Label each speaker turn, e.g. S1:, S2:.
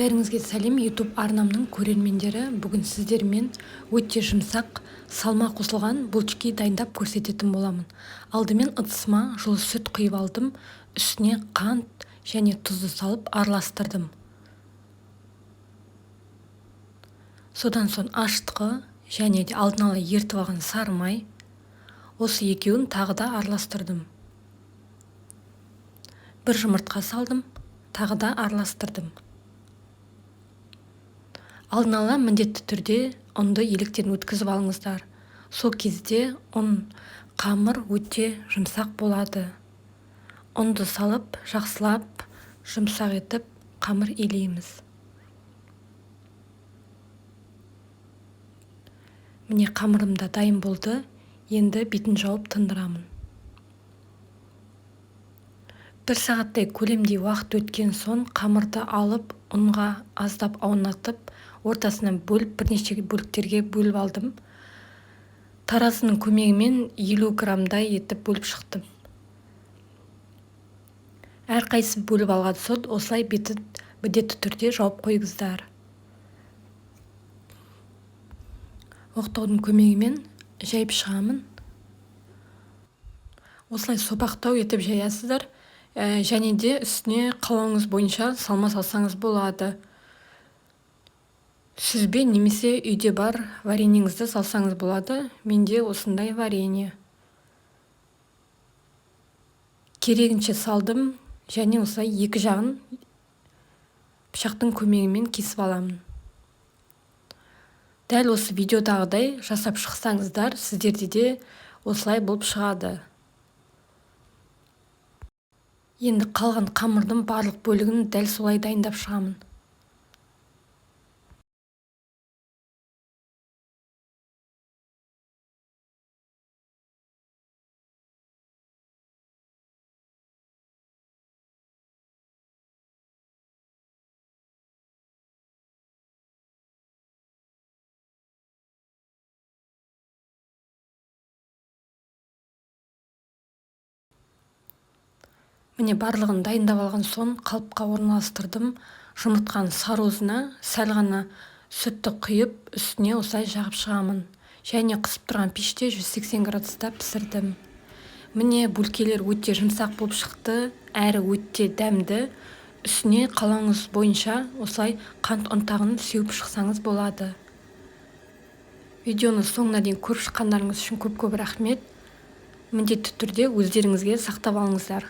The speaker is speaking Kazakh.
S1: Бәріңізге сәлем, YouTube арнамның көрермендері. Бүгін сіздермен өте жұмсақ, салма қосылған булочки дайындап көрсететін боламын. Алдымен ыдысыма жылы сүт құйып алдым, үстіне қант және тұзды салып араластырдым. Содан соң аштығы және де алдын ала ертіп алған сары май, осы екеуін тағы да араластырдым. Бір жұмыртқа салдым, тағы да араластырдым. Алдын ала міндетті түрде ұнды електен өткізіп алыңыздар. Сол кезде қамыр өте жұмсақ болады. Ұнды салып, жақсылап, жұмсақ етіп қамыр илейміз. Міне қамырым да дайын болды. Енді бетін жауып тындырамын. 1 сағаттай көлемдей уақыт өткен соң қамырды алып, ұнға аздап аунатып, ортасынан бөліп, бірнеше бөліктерге бөліп алдым. Таразының көмегімен 50 грамдай етіп бөліп шықтым. Әрқайсысын бөліп алған соң осылай міндетті түрде жауып қойыңыздар. Оқтаудың көмегімен жайып шығамын. Осылай сопақтау етіп жаясыздар. Және де үстіне қалауыңыз бойынша салма салсаңыз болады. Сүзбе немесе үйде бар вареньеңізді салсаңыз болады. Менде осындай варенье. Керегінше салдым және осылай екі жағын пышақтың көмегімен кесіп аламын. Дәл осы видеодағыдай жасап шықсаңыздар, сіздерде де осылай болып шығады. Енді қалған қамырдың барлық бөлігін дәл солай дайындап шығамын. Міне барлығын дайындап алған соң қалыпқа орналастырдым. Жұмыртқаның сарыуызына сәл ғана сүтті құйып, үстіне осылай жағып шығамын. Және қысып тұрған пеште 180 градуста пісірдім. Міне булкелер өте жұмсақ болып шықты, әрі өте дәмді. Үстіне қалауыңыз бойынша осылай қант ұнтағын сеуіп шықсаңыз болады. Видеоны соңына дейін көріп шыққандарыңыз үшін көп рахмет. Міндетті түрде өздеріңізге сақтап алыңыздар.